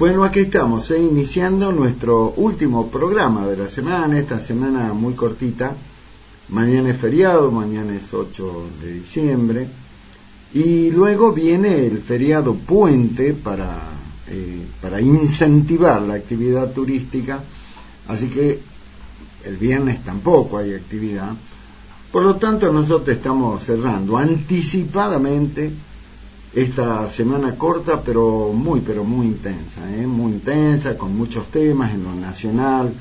Bueno, aquí estamos, iniciando nuestro último programa de la semana, esta semana muy cortita. Mañana es feriado, mañana es 8 de diciembre, y luego viene el feriado puente para incentivar la actividad turística, así que el viernes tampoco hay actividad. Por lo tanto, nosotros estamos cerrando anticipadamente esta semana corta, pero muy intensa, con muchos temas en lo nacional,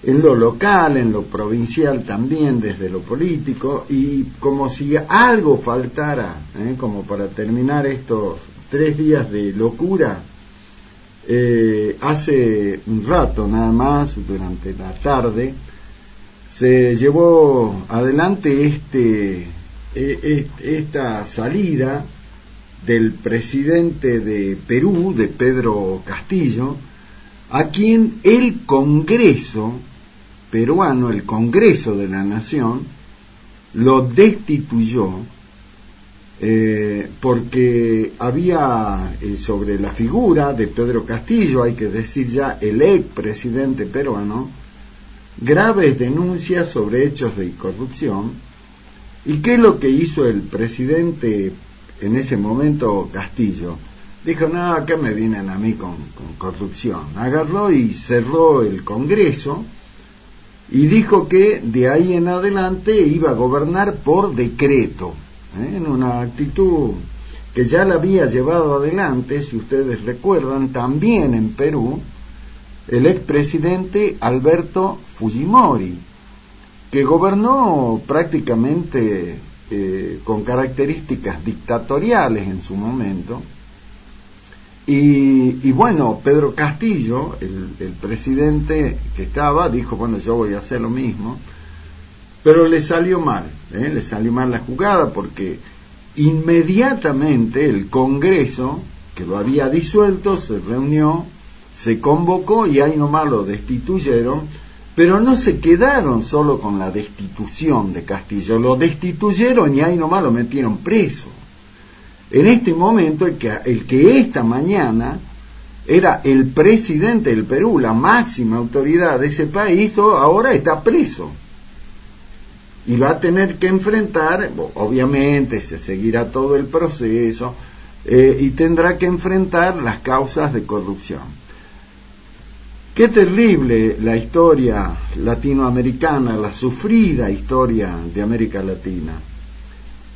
en lo local, en lo provincial también, desde lo político, y como si algo faltara, como para terminar estos 3 días de locura. Hace un rato nada más, durante la tarde, se llevó adelante esta salida del presidente de Perú, de Pedro Castillo, a quien el Congreso peruano, el Congreso de la Nación, lo destituyó porque había sobre la figura de Pedro Castillo, hay que decir ya el expresidente peruano, graves denuncias sobre hechos de corrupción. ¿Y qué es lo que hizo el presidente en ese momento, Castillo? Dijo, no, acá me vienen a mí con corrupción. Agarró y cerró el Congreso y dijo que de ahí en adelante iba a gobernar por decreto, en una actitud que ya la había llevado adelante, si ustedes recuerdan, también en Perú, el expresidente Alberto Fujimori, que gobernó prácticamente con características dictatoriales en su momento. Y bueno, Pedro Castillo, el presidente que estaba, dijo, bueno, yo voy a hacer lo mismo, pero le salió mal la jugada, porque inmediatamente el Congreso, que lo había disuelto, se reunió, se convocó y ahí nomás lo destituyeron. Pero no se quedaron solo con la destitución de Castillo, lo destituyeron y ahí nomás lo metieron preso. En este momento, el que esta mañana era el presidente del Perú, la máxima autoridad de ese país, ahora está preso. Y va a tener que enfrentar, obviamente se seguirá todo el proceso, y tendrá que enfrentar las causas de corrupción. Qué terrible la historia latinoamericana, la sufrida historia de América Latina,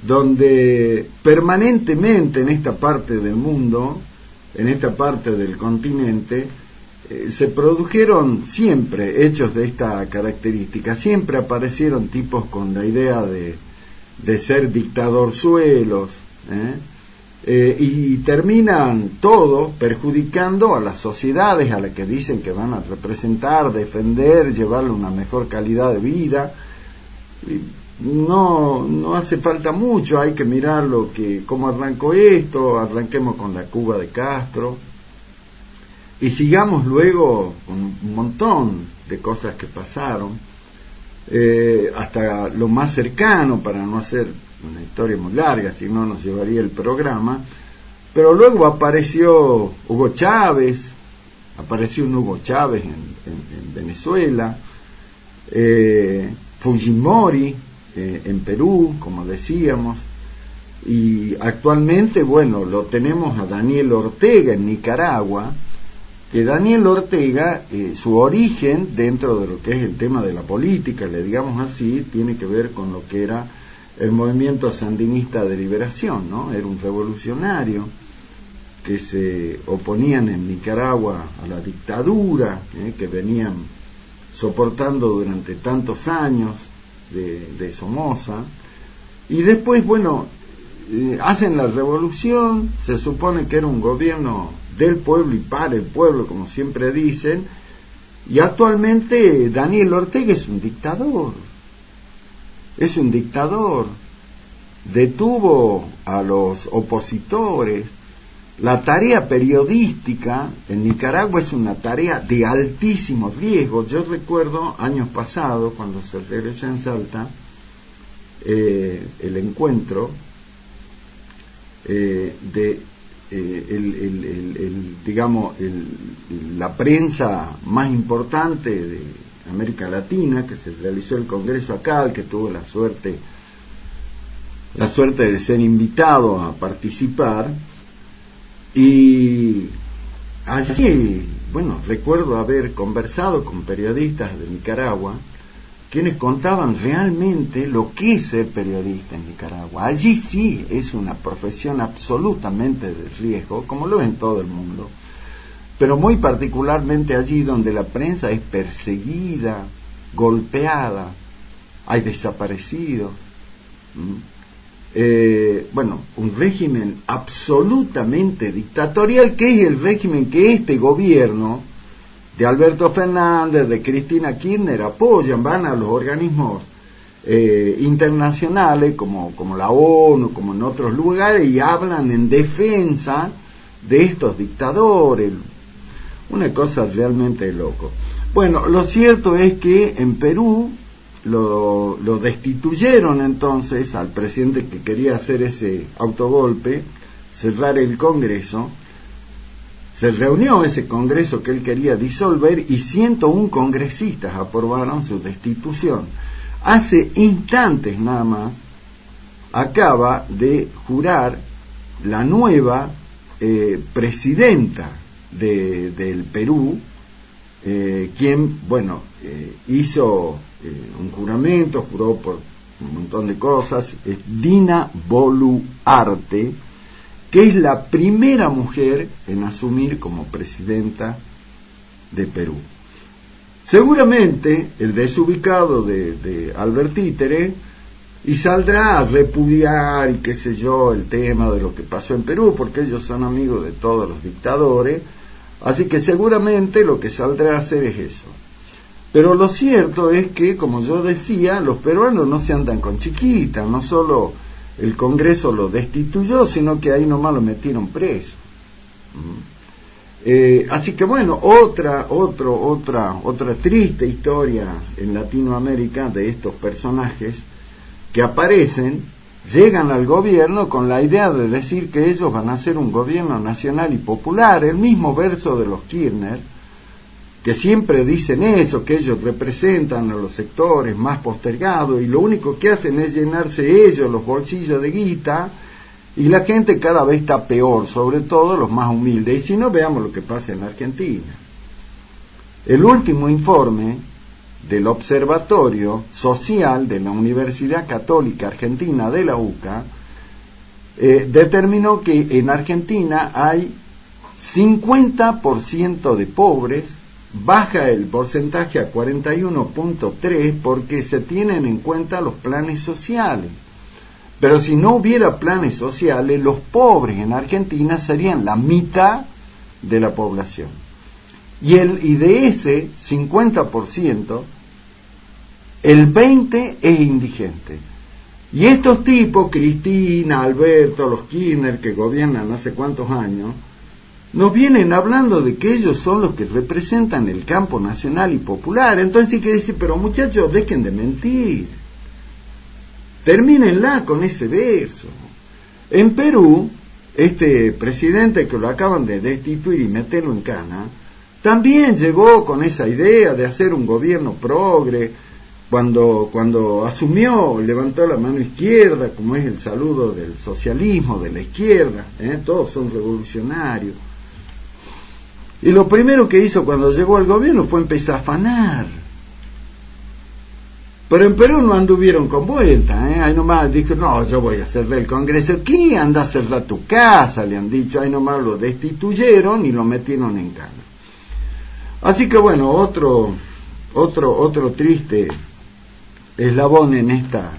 donde permanentemente en esta parte del mundo, en esta parte del continente, se produjeron siempre hechos de esta característica. Siempre aparecieron tipos con la idea de ser dictadorzuelos, y terminan todos perjudicando a las sociedades a las que dicen que van a representar, defender, llevarle una mejor calidad de vida. No hace falta mucho, hay que mirar cómo arrancó esto. Arranquemos con la Cuba de Castro y sigamos luego con un montón de cosas que pasaron, hasta lo más cercano, para no hacer una historia muy larga, si no nos llevaría el programa. Pero luego apareció Hugo Chávez, en Venezuela, Fujimori en Perú, como decíamos, y actualmente, bueno, lo tenemos a Daniel Ortega en Nicaragua, que Daniel Ortega, su origen dentro de lo que es el tema de la política, le digamos así, tiene que ver con lo que era el movimiento sandinista de liberación, ¿no? Era un revolucionario que se oponían en Nicaragua a la dictadura, que venían soportando durante tantos años de Somoza. Y después, bueno, hacen la revolución, se supone que era un gobierno del pueblo y para el pueblo, como siempre dicen, y actualmente Daniel Ortega es un dictador. Detuvo a los opositores. La tarea periodística en Nicaragua es una tarea de altísimo riesgo. Yo recuerdo años pasados, cuando se regresó en Salta, el encuentro de digamos, la prensa más importante de América Latina, que se realizó el congreso acá, el que tuvo la suerte de ser invitado a participar. Y allí, bueno, recuerdo haber conversado con periodistas de Nicaragua, quienes contaban realmente lo que es ser periodista en Nicaragua. Allí sí es una profesión absolutamente de riesgo, como lo es en todo el mundo, pero muy particularmente allí donde la prensa es perseguida, golpeada, hay desaparecidos. Bueno, un régimen absolutamente dictatorial, que es el régimen que este gobierno de Alberto Fernández, de Cristina Kirchner apoyan, van a los organismos internacionales como la ONU, como en otros lugares, y hablan en defensa de estos dictadores. Una cosa realmente loco. Bueno, lo cierto es que en Perú lo destituyeron entonces al presidente que quería hacer ese autogolpe, cerrar el Congreso. Se reunió ese Congreso que él quería disolver y 101 congresistas aprobaron su destitución. Hace instantes nada más acaba de jurar la nueva presidenta del Perú, quien, bueno, hizo un juramento, juró por un montón de cosas, es Dina Boluarte, que es la primera mujer en asumir como presidenta de Perú. Seguramente el desubicado de Albert Títere y saldrá a repudiar y qué sé yo el tema de lo que pasó en Perú, porque ellos son amigos de todos los dictadores, así que seguramente lo que saldrá a hacer es eso. Pero lo cierto es que, como yo decía, los peruanos no se andan con chiquitas, no solo el Congreso lo destituyó, sino que ahí nomás lo metieron preso. Así que bueno, otra triste historia en Latinoamérica de estos personajes que aparecen, llegan al gobierno con la idea de decir que ellos van a hacer un gobierno nacional y popular, el mismo verso de los Kirchner, que siempre dicen eso, que ellos representan a los sectores más postergados y lo único que hacen es llenarse ellos los bolsillos de guita, y la gente cada vez está peor, sobre todo los más humildes. Y si no, veamos lo que pasa en Argentina. El último informe del Observatorio Social de la Universidad Católica Argentina de la UCA determinó que en Argentina hay 50% de pobres, baja el porcentaje a 41.3 porque se tienen en cuenta los planes sociales. Pero si no hubiera planes sociales, los pobres en Argentina serían la mitad de la población. Y de ese 50%, el 20% es indigente. Y estos tipos, Cristina, Alberto, los Kirchner, que gobiernan hace cuántos años, nos vienen hablando de que ellos son los que representan el campo nacional y popular. Entonces hay que decir, pero muchachos, dejen de mentir. Termínenla con ese verso. En Perú, este presidente que lo acaban de destituir y meterlo en cana, también llegó con esa idea de hacer un gobierno progre. Cuando asumió, levantó la mano izquierda, como es el saludo del socialismo, de la izquierda, todos son revolucionarios. Y lo primero que hizo cuando llegó al gobierno fue empezar a afanar. Pero en Perú no anduvieron con vuelta, ahí nomás dijo, no, yo voy a cerrar el Congreso. ¿Qué? Anda a cerrar tu casa, le han dicho. Ahí nomás lo destituyeron y lo metieron en cana. Así que bueno, otro triste eslabón en esta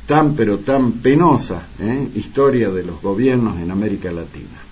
tan pero tan penosa historia de los gobiernos en América Latina.